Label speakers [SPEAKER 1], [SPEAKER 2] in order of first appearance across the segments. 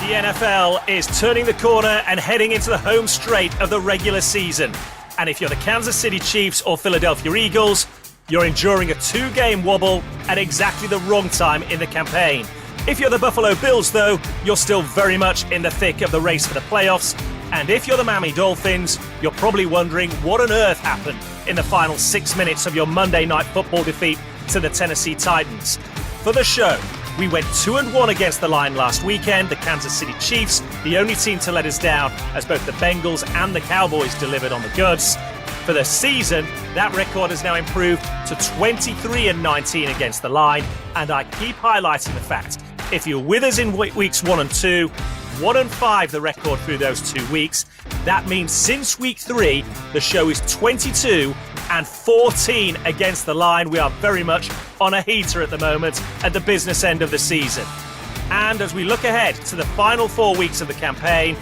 [SPEAKER 1] The NFL is turning the corner and heading into the home straight of the regular season. And if you're the Kansas City Chiefs or Philadelphia Eagles, you're enduring a two-game wobble at exactly the wrong time in the campaign. If you're the Buffalo Bills, though, you're still very much in the thick of the race for the playoffs. And if you're the Miami Dolphins, you're probably wondering what on earth happened in the final 6 minutes of your Monday Night Football defeat to the Tennessee Titans. For the show, we went 2-1 against the line last weekend. The Kansas City Chiefs, the only team to let us down, as both the Bengals and the Cowboys delivered on the goods. For the season, that record has now improved to 23-19 against the line. And I keep highlighting the fact, if you're with us in weeks 1 and 2, 1-5 the record through those 2 weeks. That means since week 3, the show is 22-14 against the line. We are very much on a heater at the moment at the business end of the season. And as we look ahead to the final 4 weeks of the campaign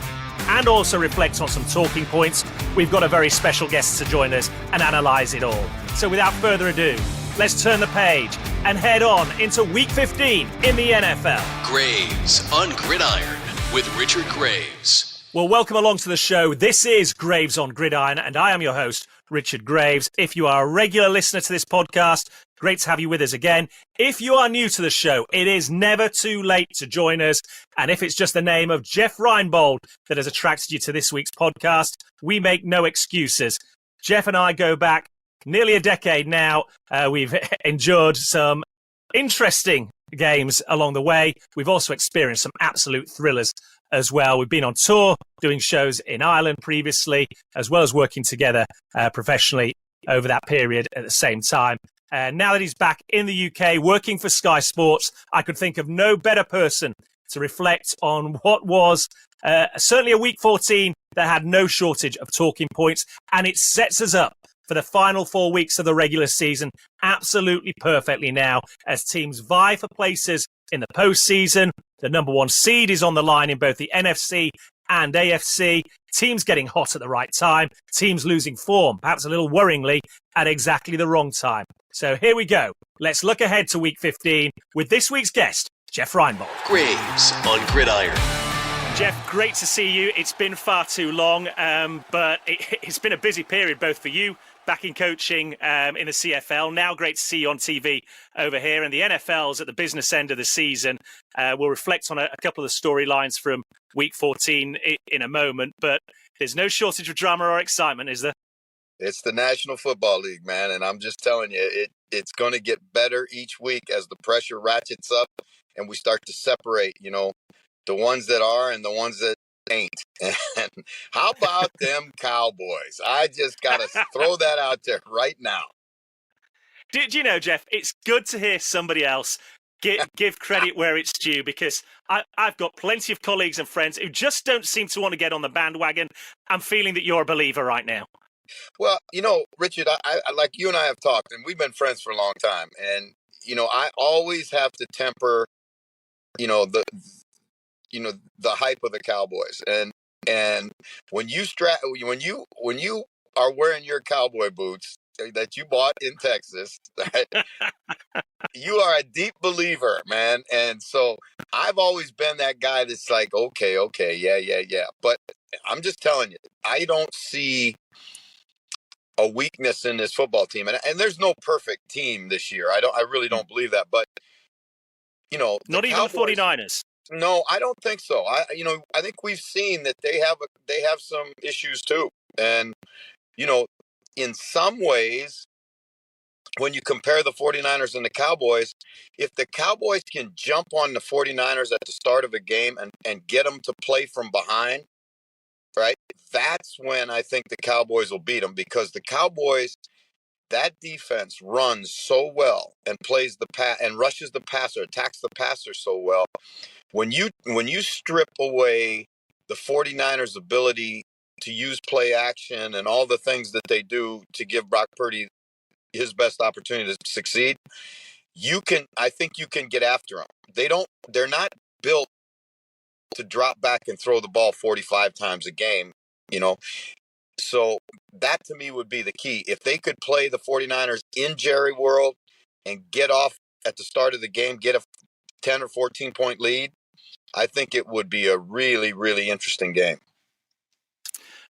[SPEAKER 1] and also reflect on some talking points, we've got a very special guest to join us and analyse it all. So without further ado, let's turn the page and head on into week 15 in the NFL.
[SPEAKER 2] Graves on Gridiron with Richard Graves.
[SPEAKER 1] Well, welcome along to the show. This is Graves on Gridiron, and I am your host, Richard Graves. If you are a regular listener to this podcast, great to have you with us again. If you are new to the show, it is never too late to join us. And if it's just the name of Jeff Reinebold that has attracted you to this week's podcast, we make no excuses. Jeff and I go back nearly a decade now. We've endured some interesting games along the way. We've also experienced some absolute thrillers as well. We've been on tour doing shows in Ireland previously, as well as working together professionally over that period at the same time. And now that he's back in the UK working for Sky Sports, I could think of no better person to reflect on what was certainly a week 14 that had no shortage of talking points, and it sets us up for the final 4 weeks of the regular season absolutely perfectly now as teams vie for places in the postseason. The number 1 seed is on the line in both the NFC and AFC. Teams getting hot at the right time. Teams losing form, perhaps a little worryingly, at exactly the wrong time. So here we go. Let's look ahead to week 15 with this week's guest, Jeff Reinebold.
[SPEAKER 2] Graves on Gridiron.
[SPEAKER 1] Jeff, great to see you. It's been far too long, but it's been a busy period both for you, back in coaching in the CFL. Now great to see you on TV over here. And the NFL's at the business end of the season. We'll reflect on a couple of the storylines from week 14 in a moment. But there's no shortage of drama or excitement, is there?
[SPEAKER 3] It's the National Football League, man. And I'm just telling you, it's going to get better each week as the pressure ratchets up and we start to separate, the ones that are and the ones that ain't. And how about them Cowboys? I just got to throw that out there right now.
[SPEAKER 1] Do you know, Jeff, it's good to hear somebody else give credit where it's due, because I've got plenty of colleagues and friends who just don't seem to want to get on the bandwagon. I'm feeling that you're a believer right now.
[SPEAKER 3] Well, Richard, I like you and I have talked, and we've been friends for a long time. And, I always have to temper, the hype of the Cowboys. And when you are wearing your cowboy boots that you bought in Texas, you are a deep believer, man. And so I've always been that guy that's like, okay, yeah. But I'm just telling you, I don't see a weakness in this football team. And there's no perfect team this year. I really don't believe that. But,
[SPEAKER 1] not even the 49ers.
[SPEAKER 3] No, I don't think so. I think we've seen that they have some issues too. And, in some ways, when you compare the 49ers and the Cowboys, if the Cowboys can jump on the 49ers at the start of a game and get them to play from behind, right, that's when I think the Cowboys will beat them, because the Cowboys, that defense runs so well and plays the and rushes the passer, attacks the passer so well. When you strip away the 49ers' ability to use play action and all the things that they do to give Brock Purdy his best opportunity to succeed, I think you can get after them. They're not built to drop back and throw the ball 45 times a game, So that to me would be the key. If they could play the 49ers in Jerry World and get off at the start of the game, get a 10 or 14 point lead, I think it would be a really, really interesting game.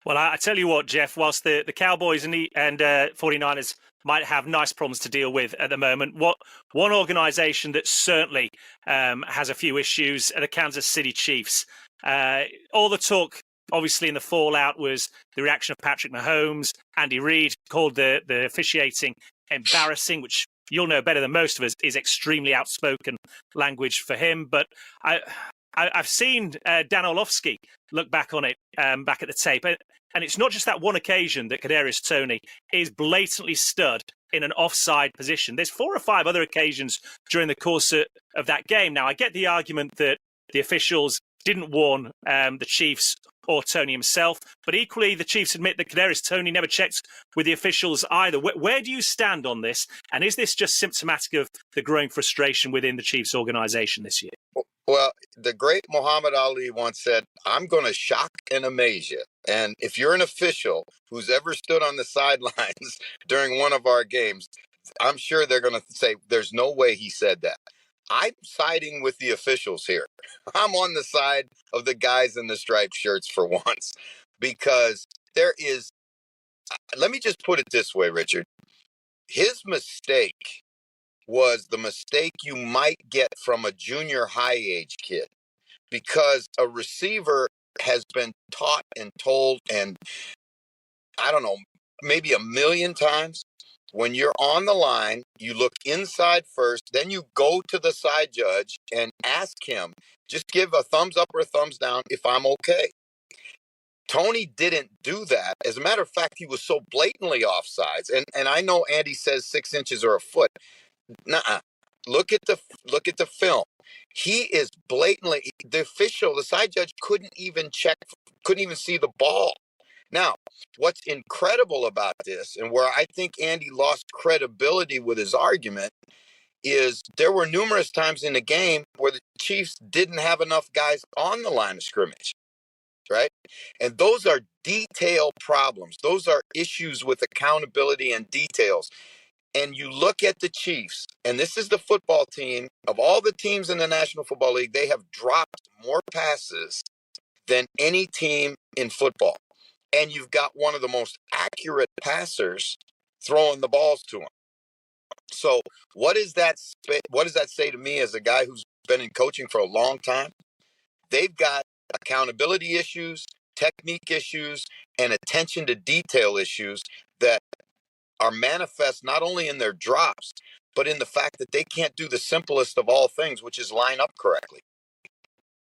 [SPEAKER 1] Well, I tell you what, Jeff, whilst the Cowboys and 49ers might have nice problems to deal with at the moment, one organisation that certainly has a few issues are the Kansas City Chiefs. All the talk, obviously, in the fallout was the reaction of Patrick Mahomes. Andy Reid called the officiating embarrassing, which you'll know better than most of us is extremely outspoken language for him. But I've seen Dan Orlovsky look back on it, back at the tape. And it's not just that one occasion that Kadarius Toney is blatantly stood in an offside position. There's 4 or 5 other occasions during the course of that game. Now, I get the argument that the officials didn't warn the Chiefs or Toney himself, but equally the Chiefs admit that Kadarius Toney never checked with the officials either. Where do you stand on this? And is this just symptomatic of the growing frustration within the Chiefs organization this year?
[SPEAKER 3] Well, the great Muhammad Ali once said, "I'm going to shock and amaze you." And if you're an official who's ever stood on the sidelines during one of our games, I'm sure they're going to say, "There's no way he said that." I'm siding with the officials here. I'm on the side of the guys in the striped shirts for once, because there is, let me just put it this way, Richard. His mistake was the mistake you might get from a junior high age kid, because a receiver has been taught and told, and I don't know, maybe a million times, when you're on the line, you look inside first, then you go to the side judge and ask him, just give a thumbs up or a thumbs down if I'm okay. Toney didn't do that. As a matter of fact, he was so blatantly offsides. And I know Andy says 6 inches or a foot. Nuh-uh. Look at the film. He is blatantly, the side judge couldn't even see the ball. Now, what's incredible about this, and where I think Andy lost credibility with his argument, is there were numerous times in the game where the Chiefs didn't have enough guys on the line of scrimmage, right? And those are detail problems. Those are issues with accountability and details. And you look at the Chiefs, and this is the football team. Of all the teams in the National Football League, they have dropped more passes than any team in football. And you've got one of the most accurate passers throwing the balls to him. So what does that say to me as a guy who's been in coaching for a long time? They've got accountability issues, technique issues, and attention to detail issues that are manifest not only in their drops, but in the fact that they can't do the simplest of all things, which is line up correctly.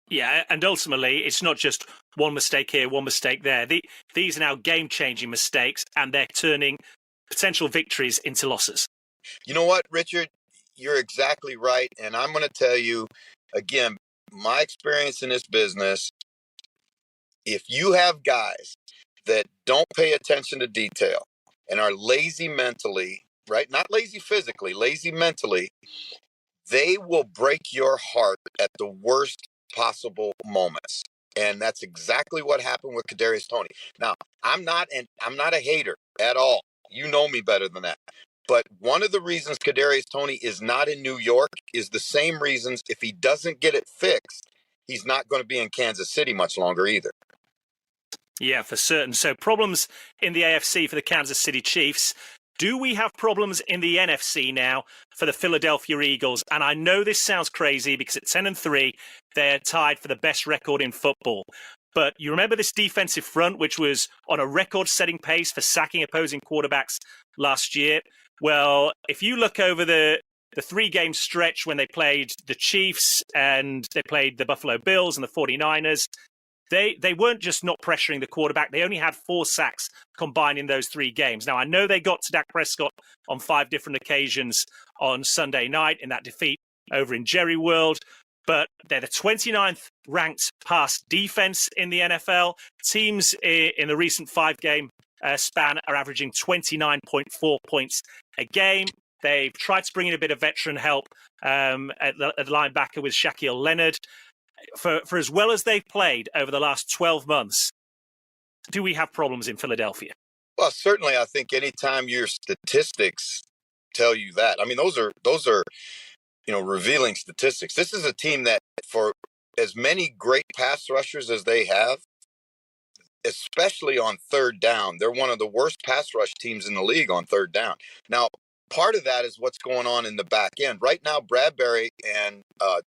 [SPEAKER 1] Yeah, and ultimately, it's not just one mistake here, one mistake there. These are now game-changing mistakes, and they're turning potential victories into losses.
[SPEAKER 3] You know what, Richard? You're exactly right. And I'm going to tell you, again, my experience in this business, if you have guys that don't pay attention to detail and are lazy mentally, right? Not lazy physically, lazy mentally, they will break your heart at the worst possible moments. And that's exactly what happened with Kadarius Toney. Now, I'm not a hater at all. You know me better than that. But one of the reasons Kadarius Toney is not in New York is the same reasons, if he doesn't get it fixed, he's not going to be in Kansas City much longer either.
[SPEAKER 1] Yeah, for certain. So problems in the AFC for the Kansas City Chiefs. Do we have problems in the NFC now for the Philadelphia Eagles? And I know this sounds crazy because at 10-3, they're tied for the best record in football. But you remember this defensive front, which was on a record-setting pace for sacking opposing quarterbacks last year? Well, if you look over the 3-game stretch when they played the Chiefs and they played the Buffalo Bills and the 49ers, they weren't just not pressuring the quarterback. They only had 4 sacks combined in those 3 games. Now, I know they got to Dak Prescott on 5 different occasions on Sunday night in that defeat over in Jerry World, but they're the 29th ranked pass defense in the NFL. Teams in the recent 5-game span are averaging 29.4 points a game. They've tried to bring in a bit of veteran help at the linebacker with Shaquille Leonard. For as well as they've played over the last 12 months, do we have problems in Philadelphia?
[SPEAKER 3] Well, certainly, I think anytime your statistics tell you that, I mean, those are revealing statistics. This is a team that, for as many great pass rushers as they have, especially on third down, they're one of the worst pass rush teams in the league on third down. Now, part of that is what's going on in the back end. Right now, Bradbury and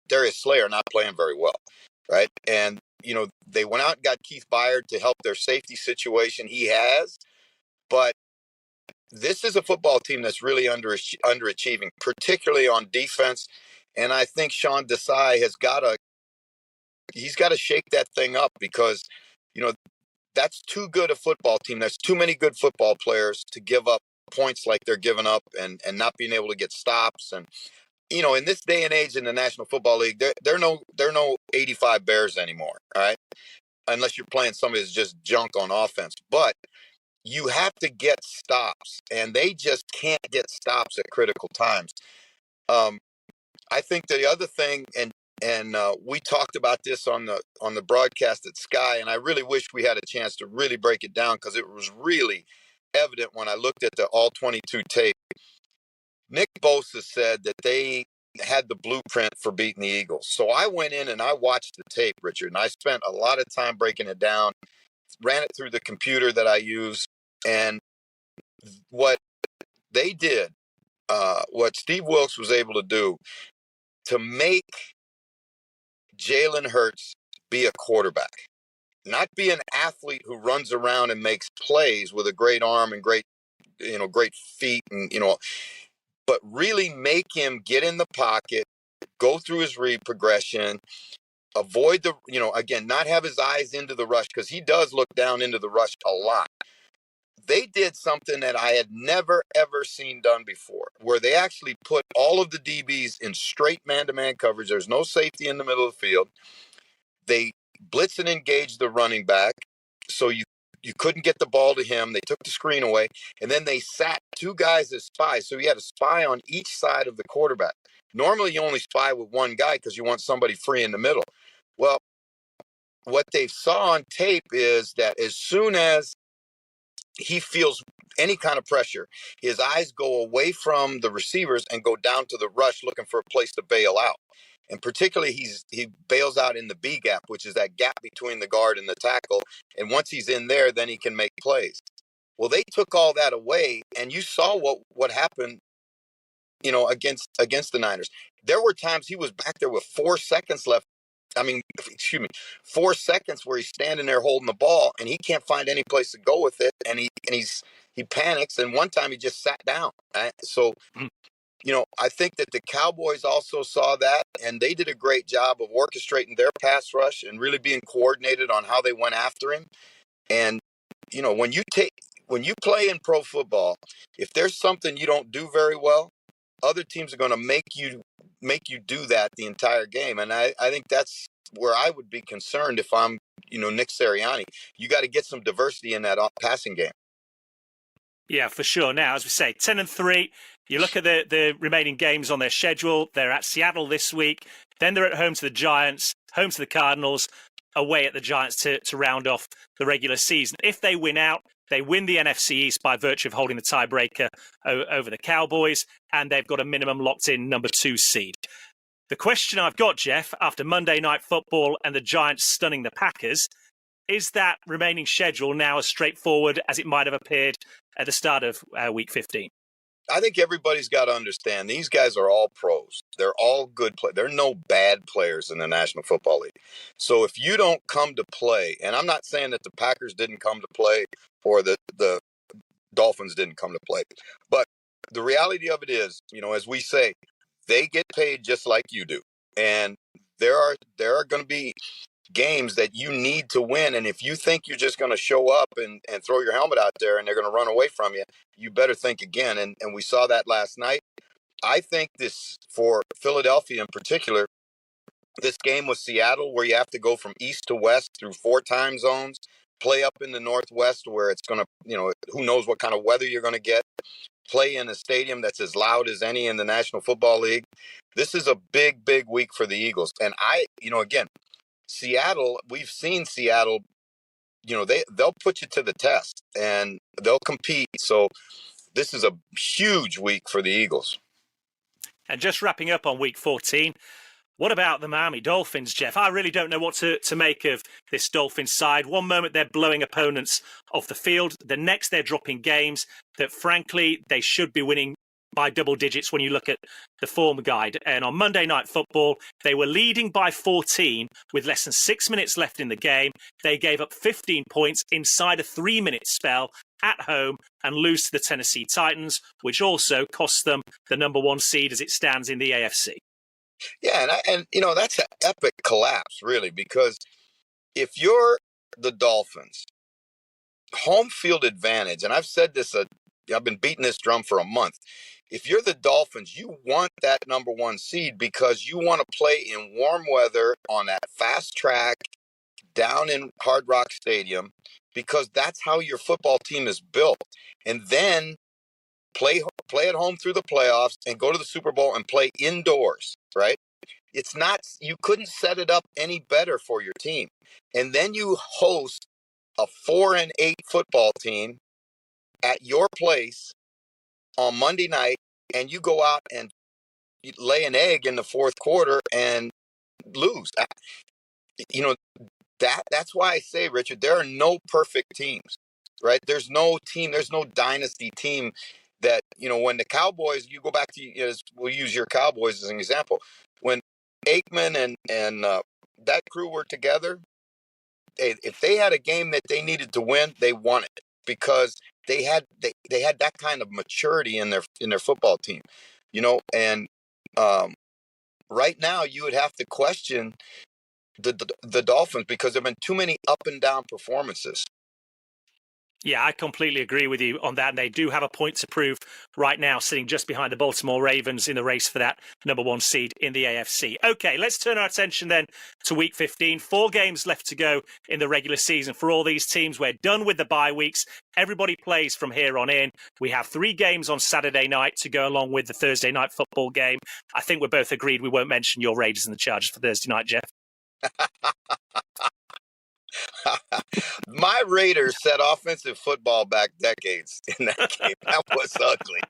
[SPEAKER 3] Darius Slay are not playing very well, right? And, they went out and got Keith Byard to help their safety situation. He has, but this is a football team that's really underachieving, particularly on defense. And I think Sean Desai he's got to shake that thing up because, that's too good a football team. There's too many good football players to give up points like they're giving up and not being able to get stops. And, in this day and age in the National Football League, they're no 85 Bears anymore. All right. Unless you're playing somebody that's just junk on offense. But you have to get stops, and they just can't get stops at critical times. I think the other thing, and we talked about this on the broadcast at Sky, and I really wish we had a chance to really break it down because it was really evident when I looked at the all 22 tape. Nick Bosa said that they had the blueprint for beating the Eagles. So I went in and I watched the tape, Richard, and I spent a lot of time breaking it down, ran it through the computer that I use, and what they did, what Steve Wilkes was able to do to make Jalen Hurts be a quarterback, not be an athlete who runs around and makes plays with a great arm and great feet and, but really make him get in the pocket, go through his read progression, avoid again, not have his eyes into the rush because he does look down into the rush a lot. They did something that I had never, ever seen done before, where they actually put all of the DBs in straight man-to-man coverage. There's no safety in the middle of the field. They blitz and engage the running back, so you couldn't get the ball to him. They took the screen away, and then they sat two guys as spies. So you had a spy on each side of the quarterback. Normally, you only spy with one guy because you want somebody free in the middle. Well, what they saw on tape is that as soon as he feels any kind of pressure, his eyes go away from the receivers and go down to the rush looking for a place to bail out. And particularly, he bails out in the B gap, which is that gap between the guard and the tackle. And once he's in there, then he can make plays. Well, they took all that away, and you saw what happened, against the Niners. There were times he was back there with 4 seconds left. 4 seconds where he's standing there holding the ball, and he can't find any place to go with it, and he panics. And one time he just sat down. Right? So. I think that the Cowboys also saw that, and they did a great job of orchestrating their pass rush and really being coordinated on how they went after him. And, when you play in pro football, if there's something you don't do very well, other teams are going to make you do that the entire game. And I think that's where I would be concerned if I'm, Nick Sirianni. You got to get some diversity in that passing game.
[SPEAKER 1] Yeah, for sure. Now, as we say, 10-3. You look at the remaining games on their schedule. They're at Seattle this week. Then they're at home to the Giants, home to the Cardinals, away at the Giants to round off the regular season. If they win out, they win the NFC East by virtue of holding the tiebreaker over the Cowboys, and they've got a minimum locked-in number 2 seed. The question I've got, Jeff, after Monday Night Football and the Giants stunning the Packers, is that remaining schedule now as straightforward as it might have appeared at the start of Week 15?
[SPEAKER 3] I think everybody's got to understand these guys are all pros. They're all good players. There are no bad players in the National Football League. So if you don't come to play, and I'm not saying that the Packers didn't come to play or the Dolphins didn't come to play, but the reality of it is, as we say, they get paid just like you do. And there are going to be games that you need to win, and if you think you're just going to show up and throw your helmet out there and they're going to run away from you, you better think again. And we saw that last night. I think this, for Philadelphia in particular, this game with Seattle, where you have to go from east to west through 4 time zones, play up in the Northwest where it's going to, who knows what kind of weather you're going to get, play in a stadium that's as loud as any in the National Football League. This is a big, big week for the Eagles. And again, Seattle, we've seen Seattle, they'll put you to the test and they'll compete. So this is a huge week for the Eagles.
[SPEAKER 1] And just wrapping up on Week 14, What about the Miami Dolphins, Jeff? I really don't know what to make of this Dolphins side. One moment they're blowing opponents off the field. The next they're dropping games that, frankly, they should be winning by double digits when you look at the form guide. And on Monday Night Football, they were leading by 14 with less than 6 minutes left in the game. They gave up 15 points inside a 3-minute spell at home and lose to the Tennessee Titans, which also cost them the number 1 seed as it stands in the AFC.
[SPEAKER 3] Yeah, and that's an epic collapse, really, because if you're the Dolphins, home field advantage, and I've said this, I've been beating this drum for a month. If you're the Dolphins, you want that number 1 seed because you want to play in warm weather on that fast track down in Hard Rock Stadium, because that's how your football team is built. And then play at home through the playoffs and go to the Super Bowl and play indoors, right? It's not, you couldn't set it up any better for your team. And then you host a 4-8 football team at your place on Monday night, and you go out and you lay an egg in the fourth quarter and lose. That's why I say, Richard, there are no perfect teams, right? There's no team, there's no dynasty team that, when the Cowboys, you go back to, we'll use your Cowboys as an example. When Aikman and that crew were together, if they had a game that they needed to win, they won it because they had that kind of maturity in their football team, and right now you would have to question the Dolphins because there have been too many up and down performances.
[SPEAKER 1] Yeah, I completely agree with you on that. And they do have a point to prove right now, sitting just behind the Baltimore Ravens in the race for that number 1 seed in the AFC. Okay, let's turn our attention then to Week 15. 4 games left to go in the regular season for all these teams. We're done with the bye weeks. Everybody plays from here on in. We have 3 games on Saturday night to go along with the Thursday night football game. I think we're both agreed we won't mention your Raiders and the Chargers for Thursday night, Jeff.
[SPEAKER 3] My Raiders set offensive football back decades in that game. That was ugly.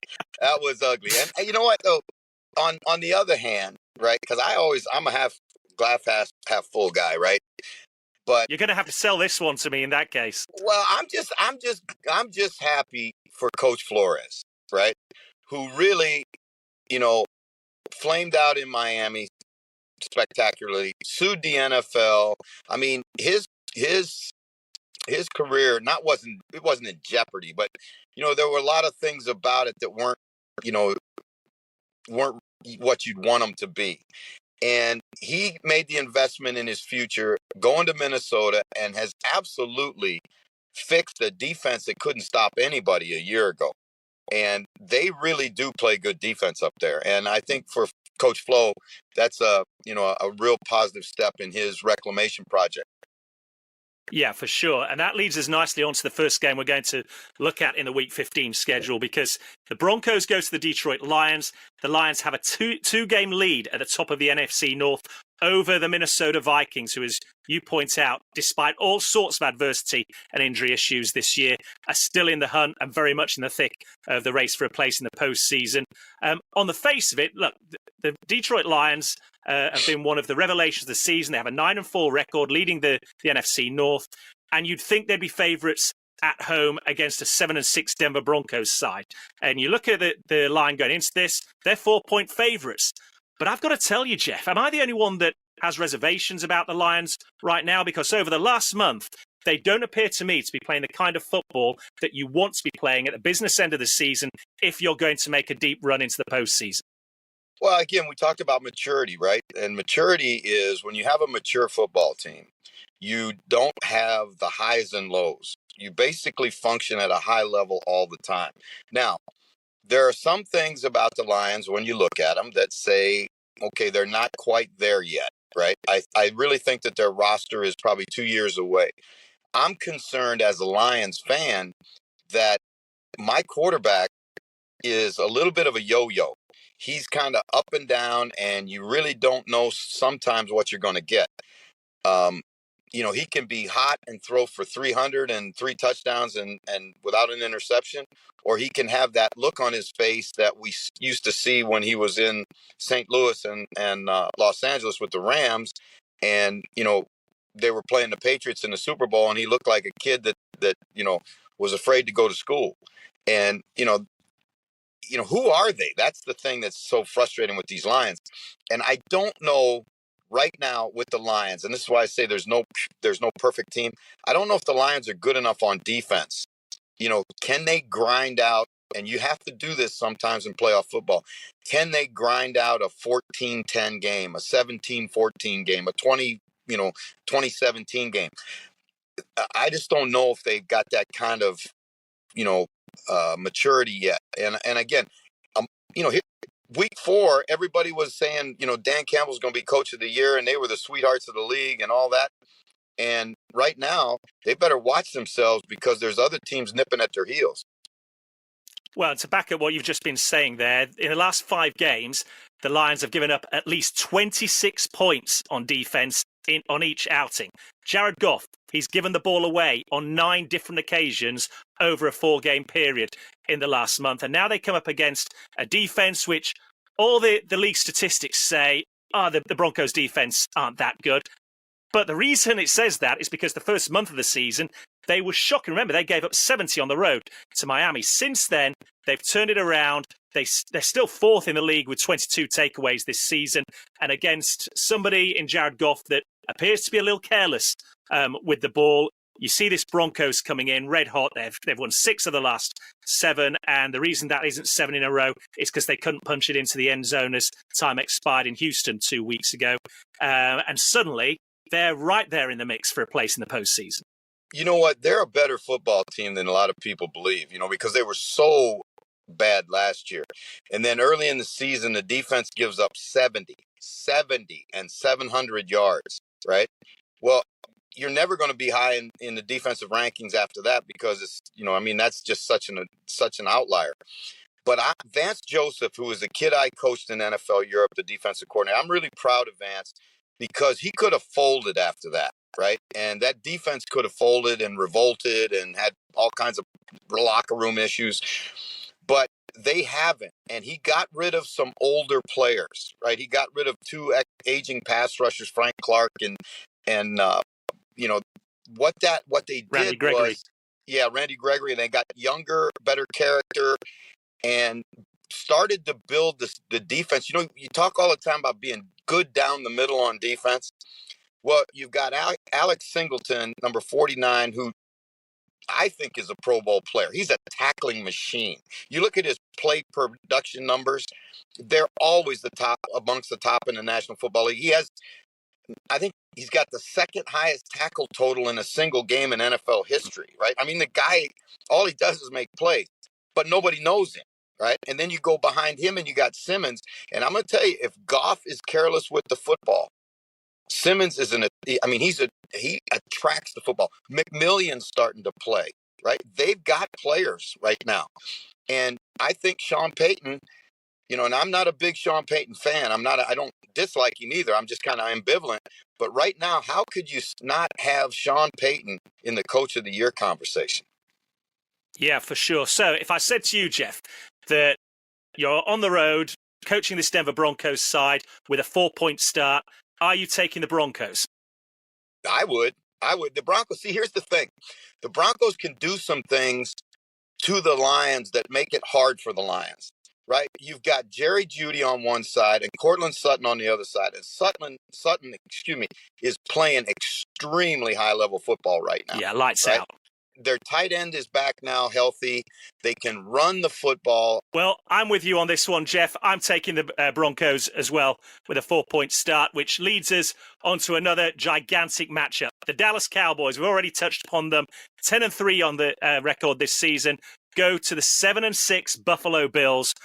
[SPEAKER 3] That was ugly. And you know what, though? On the other hand, right? Because I'm a glass half full guy, right? But
[SPEAKER 1] you're going to have to sell this one to me in that case.
[SPEAKER 3] Well, I'm just happy for Coach Flores, right? Who really, flamed out in Miami spectacularly, sued the NFL. I mean, his career wasn't in jeopardy, but there were a lot of things about it that weren't what you'd want them to be. And he made the investment in his future going to Minnesota and has absolutely fixed a defense that couldn't stop anybody a year ago. And they really do play good defense up there. And I think for Coach Flo, that's a real positive step in his reclamation project.
[SPEAKER 1] Yeah, for sure. And that leads us nicely on to the first game we're going to look at in the Week 15 schedule, because the Broncos go to the Detroit Lions. The Lions have a two-game lead at the top of the NFC North over the Minnesota Vikings, who, as you point out, despite all sorts of adversity and injury issues this year, are still in the hunt and very much in the thick of the race for a place in the postseason. On the face of it, look, the Detroit Lions have been one of the revelations of the season. They have a 9-4 record, leading the NFC North, and you'd think they'd be favourites at home against a 7-6 Denver Broncos side. And you look at the line going into this, they're 4-point favourites. But I've got to tell you, Jeff, am I the only one that has reservations about the Lions right now? Because over the last month, they don't appear to me to be playing the kind of football that you want to be playing at the business end of the season if you're going to make a deep run into the postseason.
[SPEAKER 3] Well, again, we talked about maturity, right? And maturity is when you have a mature football team, you don't have the highs and lows. You basically function at a high level all the time. Now, there are some things about the Lions when you look at them that say, okay, they're not quite there yet, right? I really think that their roster is probably 2 years away. I'm concerned as a Lions fan that my quarterback is a little bit of a yo-yo. He's kind of up and down, and you really don't know sometimes what you're going to get. he can be hot and throw for 300 and 3 touchdowns and without an interception, or he can have that look on his face that we used to see when he was in St. Louis and Los Angeles with the Rams, and they were playing the Patriots in the Super Bowl, and he looked like a kid that was afraid to go to school, and who are they? That's the thing that's so frustrating with these Lions, and I don't know. Right now with the Lions, and this is why I say there's no perfect team. I don't know if the Lions are good enough on defense. Can they grind out, and you have to do this sometimes in playoff football, can they grind out a 14-10 game, a 17-14 game, a 2017 game? I just don't know if they've got that kind of, maturity yet. And again, here, Week 4, everybody was saying, Dan Campbell's going to be coach of the year, and they were the sweethearts of the league and all that. And right now, they better watch themselves because there's other teams nipping at their heels.
[SPEAKER 1] Well, to back up what you've just been saying there, in the last 5 games, the Lions have given up at least 26 points on defense on each outing. Jared Goff, he's given the ball away on 9 different occasions over a 4-game period in the last month. And now they come up against a defense which all the league statistics say, the Broncos defense aren't that good. But the reason it says that is because the first month of the season, they were shocking. Remember, they gave up 70 on the road to Miami. Since then, they've turned it around. They're still 4th in the league with 22 takeaways this season. And against somebody in Jared Goff that appears to be a little careless with the ball, you see this Broncos coming in red hot. They've won 6 of the last 7. And the reason that isn't 7 in a row is because they couldn't punch it into the end zone as time expired in Houston 2 weeks ago. And suddenly, they're right there in the mix for a place in the postseason.
[SPEAKER 3] You know what? They're a better football team than a lot of people believe, because they were so bad last year. And then early in the season, the defense gives up 70 and 700 yards, right? Well, you're never going to be high in the defensive rankings after that because it's, that's just such an outlier. But Vance Joseph, who is a kid I coached in NFL Europe, the defensive coordinator, I'm really proud of Vance because he could have folded after that, right? And that defense could have folded and revolted and had all kinds of locker room issues. But they haven't. And he got rid of some older players, right? He got rid of 2 aging pass rushers, Frank Clark and what they did
[SPEAKER 1] Randy Gregory.
[SPEAKER 3] was, Randy Gregory. And they got younger, better character, and started to build the defense. You talk all the time about being good down the middle on defense. Well, you've got Alex Singleton, number 49, who I think is a Pro Bowl player. He's a tackling machine. You look at his play production numbers, they're always amongst the top in the National Football League. I think he's got the 2nd highest tackle total in a single game in NFL history, right? I mean, the guy, all he does is make plays, but nobody knows him, right? And then you go behind him and you got Simmons. And I'm going to tell you, if Goff is careless with the football, Simmons he attracts the football. McMillion's starting to play, right? They've got players right now. And I think Sean Payton, and I'm not a big Sean Payton fan. I don't dislike him either. I'm just kind of ambivalent. But right now, how could you not have Sean Payton in the Coach of the Year conversation?
[SPEAKER 1] Yeah, for sure. So if I said to you, Jeff, that you're on the road coaching this Denver Broncos side with a 4-point start, are you taking the Broncos?
[SPEAKER 3] I would. The Broncos, see, here's the thing. The Broncos can do some things to the Lions that make it hard for the Lions, right? You've got Jerry Jeudy on one side and Cortland Sutton on the other side. And Sutton, is playing extremely high-level football right now.
[SPEAKER 1] Yeah, lights
[SPEAKER 3] right?
[SPEAKER 1] out.
[SPEAKER 3] Their tight end is back now, healthy. They can run the football.
[SPEAKER 1] Well, I'm with you on this one, Jeff. I'm taking the Broncos as well with a 4-point start, which leads us onto another gigantic matchup. The Dallas Cowboys, we've already touched upon them, 10-3 on the record this season, go to the 7-6 Buffalo Bills.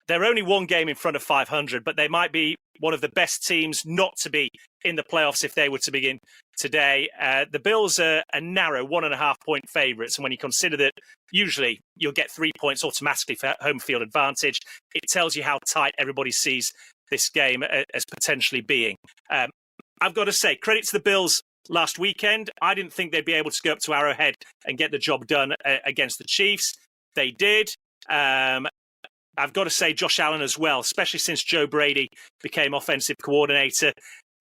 [SPEAKER 1] They're only 1 game in front of 500, but they might be one of the best teams not to be in the playoffs if they were to begin today. The Bills are a narrow 1.5-point favourites, and when you consider that usually you'll get 3 points automatically for home field advantage, it tells you how tight everybody sees this game as potentially being. I've got to say, credit to the Bills last weekend. I didn't think they'd be able to go up to Arrowhead and get the job done against the Chiefs. They did. I've got to say Josh Allen as well, especially since Joe Brady became offensive coordinator,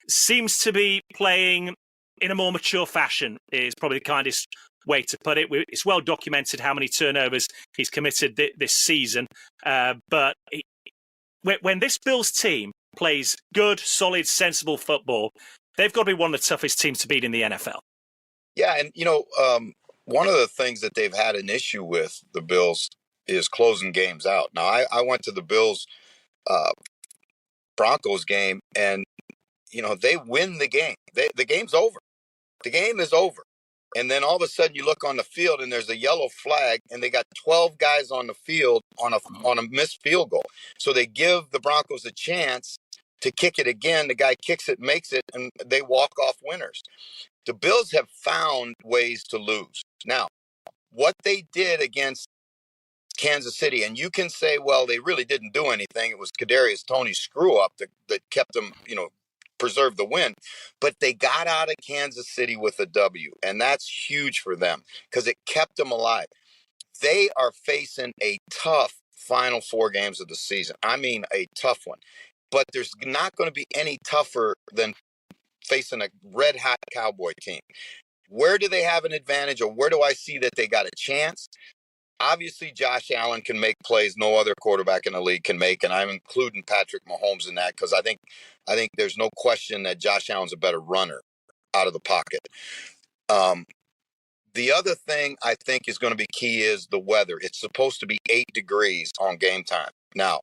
[SPEAKER 1] seems to be playing in a more mature fashion, is probably the kindest way to put it. It's well documented how many turnovers he's committed this season. But when this Bills team plays good, solid, sensible football, they've got to be one of the toughest teams to beat in the NFL.
[SPEAKER 3] Yeah, and one of the things that they've had an issue with, the Bills, is closing games out. Now, I went to the Bills Broncos game, and they win the game. The game's over. The game is over. And then all of a sudden you look on the field and there's a yellow flag, and they got 12 guys on the field on a missed field goal. So they give the Broncos a chance to kick it again. The guy kicks it, makes it, and they walk off winners. The Bills have found ways to lose. Now, what they did against Kansas City, and you can say, well, they really didn't do anything. It was Kadarius Toney's screw up that kept them, preserve the win, but they got out of Kansas City with a W, and that's huge for them because it kept them alive. They are facing a tough final 4 games of the season. I mean, a tough one, but there's not going to be any tougher than facing a red hot Cowboy team. Where do they have an advantage, or where do I see that they got a chance? Obviously, Josh Allen can make plays no other quarterback in the league can make, and I'm including Patrick Mahomes in that because I think there's no question that Josh Allen's a better runner out of the pocket. The other thing I think is going to be key is the weather. It's supposed to be 8 degrees on game time. Now,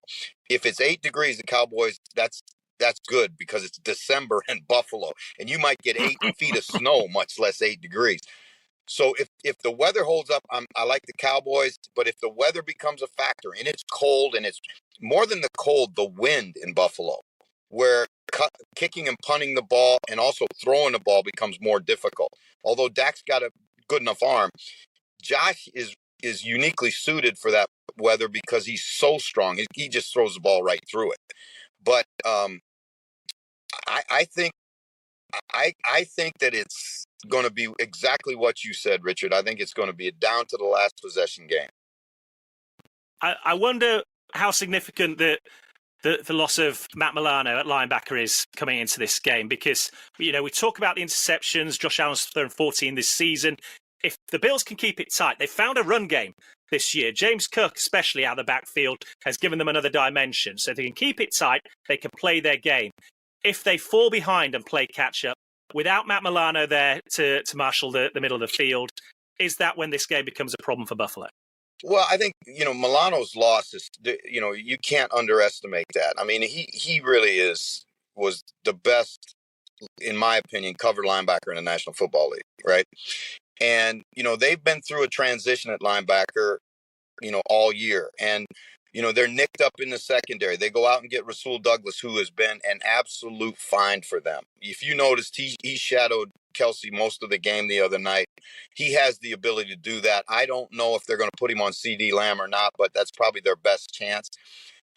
[SPEAKER 3] if it's 8 degrees, the Cowboys, that's good because it's December in Buffalo, and you might get 8 feet of snow, much less 8 degrees. So if the weather holds up, I like the Cowboys. But if the weather becomes a factor and it's cold, and it's more than the cold, the wind in Buffalo, where kicking and punting the ball and also throwing the ball becomes more difficult. Although Dak's got a good enough arm, Josh is uniquely suited for that weather because he's so strong. He just throws the ball right through it. But I think that it's going to be exactly what you said, Richard. I think it's going to be a down to the last possession game.
[SPEAKER 1] I wonder how significant the loss of Matt Milano at linebacker is coming into this game, because we talk about the interceptions. Josh Allen's thrown 14 this season. If the Bills can keep it tight, they found a run game this year. James Cook, especially out of the backfield, has given them another dimension. So if they can keep it tight, they can play their game. If they fall behind and play catch up, without Matt Milano there to marshal the middle of the field, is that when this game becomes a problem for Buffalo?
[SPEAKER 3] Well, I think, Milano's loss is, you can't underestimate that. I mean, he really was the best, in my opinion, cover linebacker in the National Football League, right? And, they've been through a transition at linebacker, all year. And, they're nicked up in the secondary. They go out and get Rasul Douglas, who has been an absolute find for them. If you noticed, he shadowed Kelsey most of the game the other night. He has the ability to do that. I don't know if they're going to put him on CD Lamb or not, but that's probably their best chance.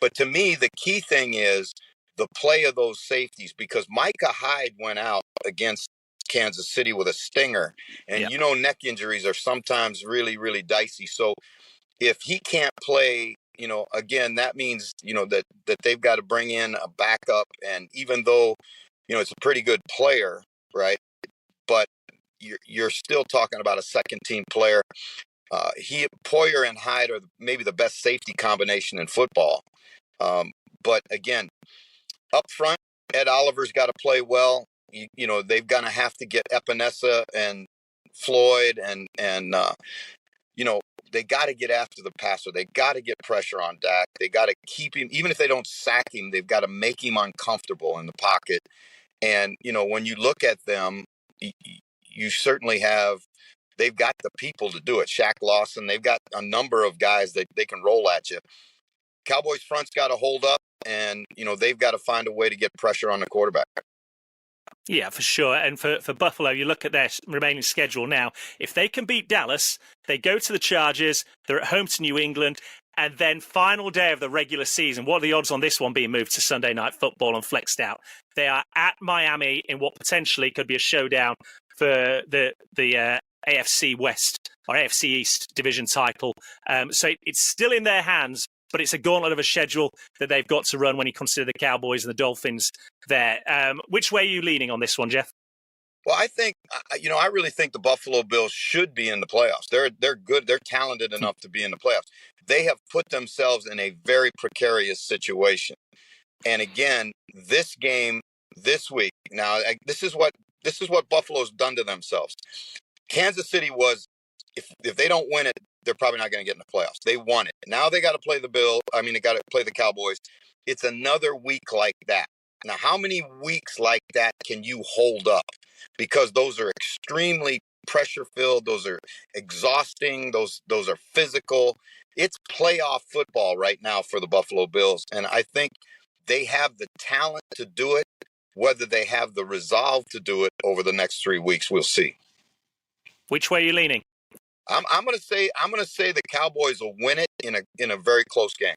[SPEAKER 3] But to me, the key thing is the play of those safeties, because Micah Hyde went out against Kansas City with a stinger. And, neck injuries are sometimes really, really dicey. So if he can't play, again, that means, that they've got to bring in a backup. And even though, it's a pretty good player, right? But you're still talking about a second team player. Poyer and Hyde are maybe the best safety combination in football. But again, up front, Ed Oliver's got to play well. They've got to have to get Epinesa and Floyd and they got to get after the passer. They got to get pressure on Dak. They got to keep him, even if they don't sack him, they've got to make him uncomfortable in the pocket. And, when you look at them, you certainly they've got the people to do it. Shaq Lawson, they've got a number of guys that they can roll at you. Cowboys front's got to hold up, and, they've got to find a way to get pressure on the quarterback.
[SPEAKER 1] Yeah, for sure. And for Buffalo, you look at their remaining schedule now. If they can beat Dallas, they go to the Chargers, they're at home to New England, and then final day of the regular season. What are the odds on this one being moved to Sunday Night Football and flexed out? They are at Miami in what potentially could be a showdown for the AFC West or AFC East division title. So it's still in their hands, but it's a gauntlet of a schedule that they've got to run when you consider the Cowboys and the Dolphins there. Which way are you leaning on this one, Jeff?
[SPEAKER 3] Well, I think, I really think the Buffalo Bills should be in the playoffs. They're good. They're talented enough to be in the playoffs. They have put themselves in a very precarious situation. And again, this game this week, now this is what Buffalo's done to themselves. Kansas City was, if they don't win it, they're probably not going to get in the playoffs. They won it. Now they got to play they got to play the Cowboys. It's another week like that. Now, how many weeks like that can you hold up? Because those are extremely pressure-filled. Those are exhausting. Those are physical. It's playoff football right now for the Buffalo Bills, and I think they have the talent to do it. Whether they have the resolve to do it over the next 3 weeks, we'll see.
[SPEAKER 1] Which way are you leaning?
[SPEAKER 3] I'm going to say the Cowboys will win it in a very close game.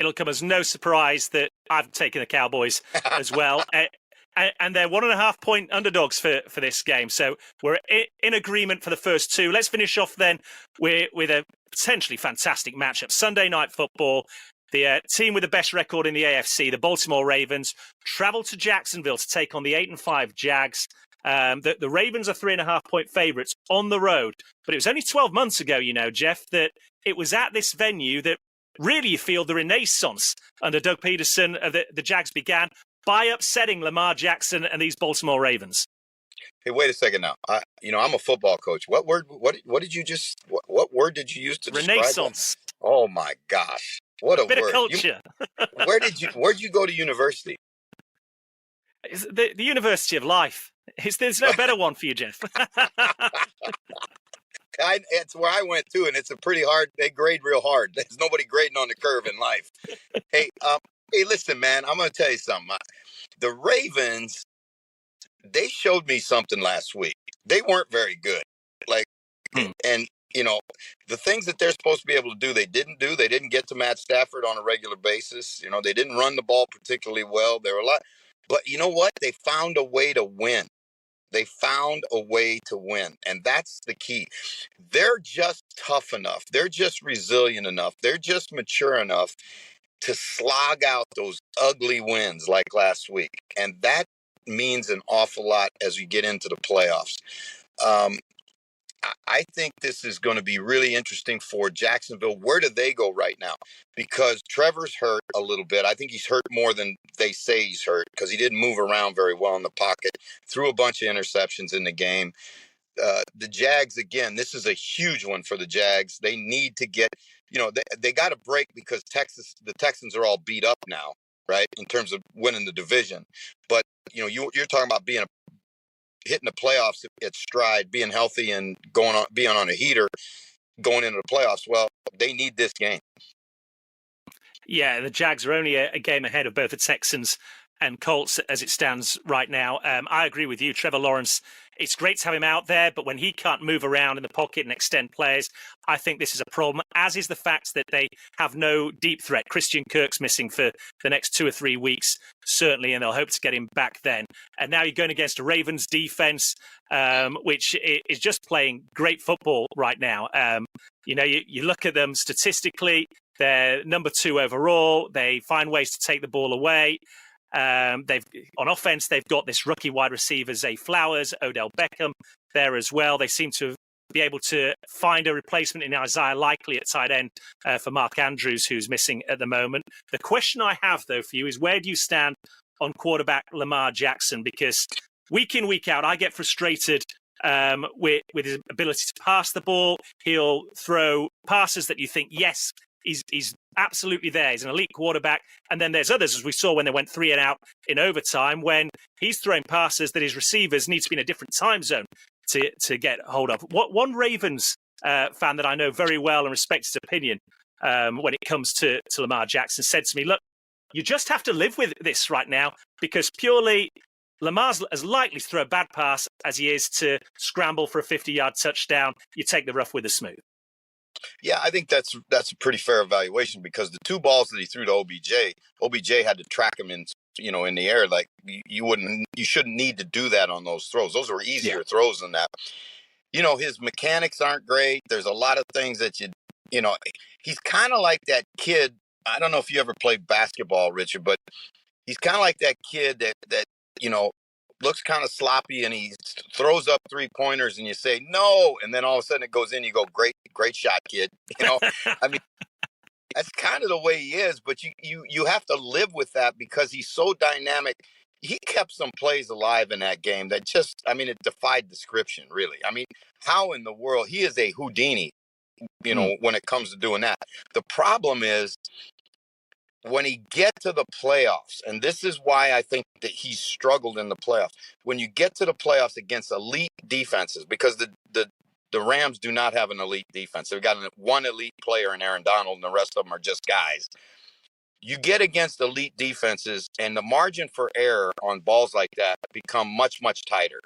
[SPEAKER 1] It'll come as no surprise that I've taken the Cowboys as well. And they're 1.5-point underdogs for this game. So we're in agreement for the first two. Let's finish off then with a potentially fantastic matchup. Sunday Night Football. The team with the best record in the AFC, the Baltimore Ravens, travel to Jacksonville to take on the 8-5 Jags. The Ravens are 3.5-point favourites on the road. But it was only 12 months ago, Jeff, that it was at this venue that really you feel the renaissance under Doug Peterson of the Jags began by upsetting Lamar Jackson and these Baltimore Ravens.
[SPEAKER 3] Hey, wait a second now. I'm a football coach. What word did you use to describe
[SPEAKER 1] Renaissance?
[SPEAKER 3] That? Oh my gosh. What a
[SPEAKER 1] bit
[SPEAKER 3] word.
[SPEAKER 1] Of culture.
[SPEAKER 3] Where'd you go to university?
[SPEAKER 1] The University of Life. There's no better one for you, Jeff.
[SPEAKER 3] It's where I went too, and it's a pretty hard. They grade real hard. There's nobody grading on the curve in life. Hey, listen, man. I'm going to tell you something. The Ravens, they showed me something last week. They weren't very good. And the things that they're supposed to be able to do, they didn't do. They didn't get to Matt Stafford on a regular basis. They didn't run the ball particularly well. There were a lot, but you know what? They found a way to win. They found a way to win, and that's the key. They're just tough enough. They're just resilient enough. They're just mature enough to slog out those ugly wins like last week, and that means an awful lot as we get into the playoffs. I think this is going to be really interesting for Jacksonville. Where do they go right now? Because Trevor's hurt a little bit. I think he's hurt more than they say he's hurt because he didn't move around very well in the pocket, threw a bunch of interceptions in the game. The Jags, again, this is a huge one for the Jags. They need to get, they got a break because the Texans are all beat up now, right, in terms of winning the division. But, you're talking about hitting the playoffs at stride, being healthy and being on a heater going into the playoffs. Well, they need this game.
[SPEAKER 1] Yeah, the Jags are only a game ahead of both the Texans and Colts as it stands right now. I agree with you, Trevor Lawrence. It's great to have him out there, but when he can't move around in the pocket and extend plays, I think this is a problem, as is the fact that they have no deep threat. Christian Kirk's missing for the next 2 or 3 weeks, certainly, and they'll hope to get him back then. And now you're going against a Ravens defense, which is just playing great football right now. You look at them statistically, they're number 2 overall. They find ways to take the ball away. On offense, they've got this rookie wide receiver, Zay Flowers, Odell Beckham there as well. They seem to be able to find a replacement in Isaiah Likely at tight end for Mark Andrews, who's missing at the moment. The question I have, though, for you is where do you stand on quarterback Lamar Jackson? Because week in, week out, I get frustrated with his ability to pass the ball. He'll throw passes that you think, yes, he's absolutely there. He's an elite quarterback. And then there's others, as we saw when they went 3 and out in overtime, when he's throwing passes that his receivers need to be in a different time zone to get hold of. One Ravens fan that I know very well and respect his opinion when it comes to Lamar Jackson said to me, look, you just have to live with this right now because purely Lamar's as likely to throw a bad pass as he is to scramble for a 50-yard touchdown. You take the rough with the smooth.
[SPEAKER 3] Yeah, I think that's a pretty fair evaluation because the 2 balls that he threw to OBJ had to track him in in the air. Like you shouldn't need to do that on those throws. Those were easier throws than that. His mechanics aren't great. There's a lot of things that he's kind of like that kid. I don't know if you ever played basketball, Richard, but he's kind of like that kid that looks kind of sloppy, and he throws up 3-pointers, and you say no, and then all of a sudden it goes in. You go, great shot, kid. I mean, that's kind of the way he is. But you have to live with that because he's so dynamic. He kept some plays alive in that game that it defied description, really. I mean, how in the world? He is a Houdini, when it comes to doing that. The problem is when he get to the playoffs, and this is why I think that he struggled in the playoffs. When you get to the playoffs against elite defenses, because the Rams do not have an elite defense. They've got one elite player in Aaron Donald, and the rest of them are just guys. You get against elite defenses, and the margin for error on balls like that become much, much tighter.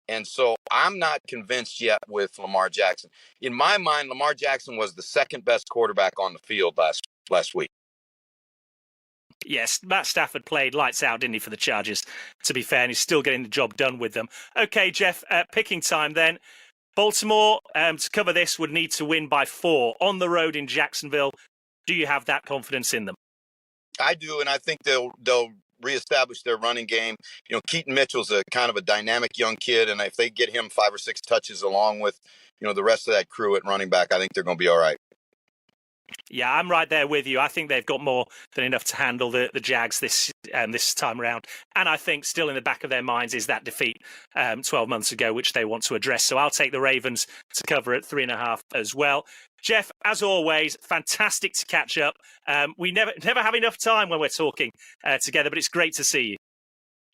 [SPEAKER 3] And so I'm not convinced yet with Lamar Jackson. In my mind, Lamar Jackson was the second best quarterback on the field last week.
[SPEAKER 1] Yes, Matt Stafford played lights out, didn't he, for the Chargers, to be fair, and he's still getting the job done with them. Okay, Jeff, picking time then. Baltimore, to cover this, would need to win by 4 on the road in Jacksonville. Do you have that confidence in them?
[SPEAKER 3] I do, and I think they'll reestablish their running game. Keaton Mitchell's a kind of a dynamic young kid, and if they get him 5 or 6 touches along with, the rest of that crew at running back, I think they're going to be all right.
[SPEAKER 1] Yeah, I'm right there with you. I think they've got more than enough to handle the Jags this time around. And I think still in the back of their minds is that defeat 12 months ago, which they want to address. So I'll take the Ravens to cover at 3.5 as well. Jeff, as always, fantastic to catch up. We never have enough time when we're talking together, but it's great to see you.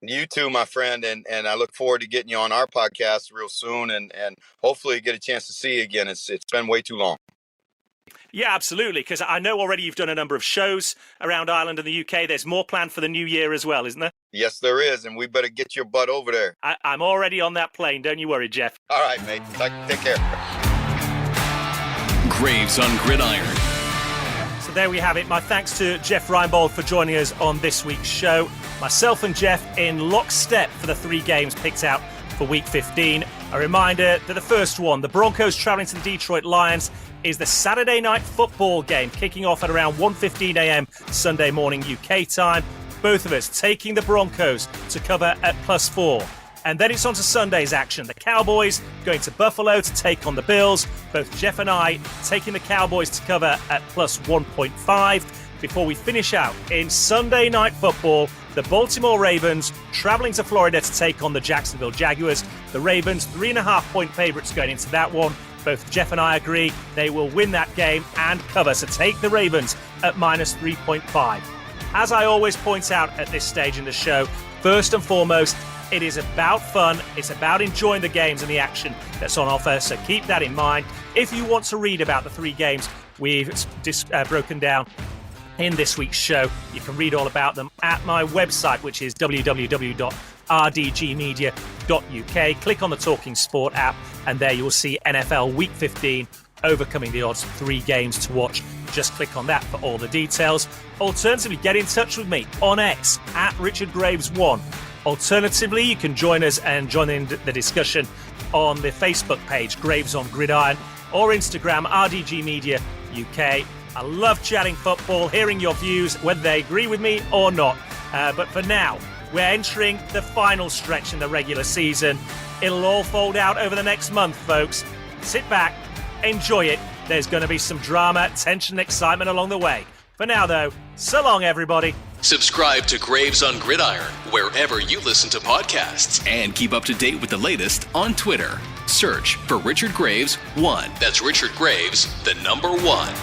[SPEAKER 3] You too, my friend, and I look forward to getting you on our podcast real soon, and hopefully get a chance to see you again. It's been way too long.
[SPEAKER 1] Yeah, absolutely, because I know already you've done a number of shows around Ireland and the UK. There's more planned for the new year as well, isn't there?
[SPEAKER 3] Yes, there is, and we better get your butt over there.
[SPEAKER 1] I'm already on that plane, don't you worry, Jeff.
[SPEAKER 3] All right, mate. Take care.
[SPEAKER 2] Graves on Gridiron.
[SPEAKER 1] So there we have it. My thanks to Jeff Reinebold for joining us on this week's show. Myself and Jeff in lockstep for the 3 games picked out for Week 15. A reminder that the first one, the Broncos travelling to the Detroit Lions, is the Saturday night football game kicking off at around 1:15 a.m. Sunday morning UK time. Both of us taking the Broncos to cover at +4. And then it's on to Sunday's action. The Cowboys going to Buffalo to take on the Bills. Both Jeff and I taking the Cowboys to cover at +1.5. Before we finish out in Sunday night football, the Baltimore Ravens travelling to Florida to take on the Jacksonville Jaguars. The Ravens 3.5-point favourites going into that one. Both Jeff and I agree they will win that game and cover, so take the Ravens at -3.5. As I always point out at this stage in the show, first and foremost, it is about fun. It's about enjoying the games and the action that's on offer, so keep that in mind. If you want to read about the 3 games we've broken down in this week's show, you can read all about them at my website, which is www.rdgmedia.uk. Click on the Talking Sport app, and there you will see NFL Week 15, Overcoming the Odds, 3 games to watch. Just click on that for all the details. Alternatively, get in touch with me on X at RichardGraves1. Alternatively, you can join us and join in the discussion on the Facebook page, Graves on Gridiron, or Instagram, RDG Media UK. I love chatting football, hearing your views, whether they agree with me or not. But for now, we're entering the final stretch in the regular season. It'll all fold out over the next month, folks. Sit back, enjoy it. There's going to be some drama, tension, excitement along the way. For now, though, so long, everybody.
[SPEAKER 2] Subscribe to Graves on Gridiron wherever you listen to podcasts. And keep up to date with the latest on Twitter. Search for Richard Graves 1. That's Richard Graves, the number 1.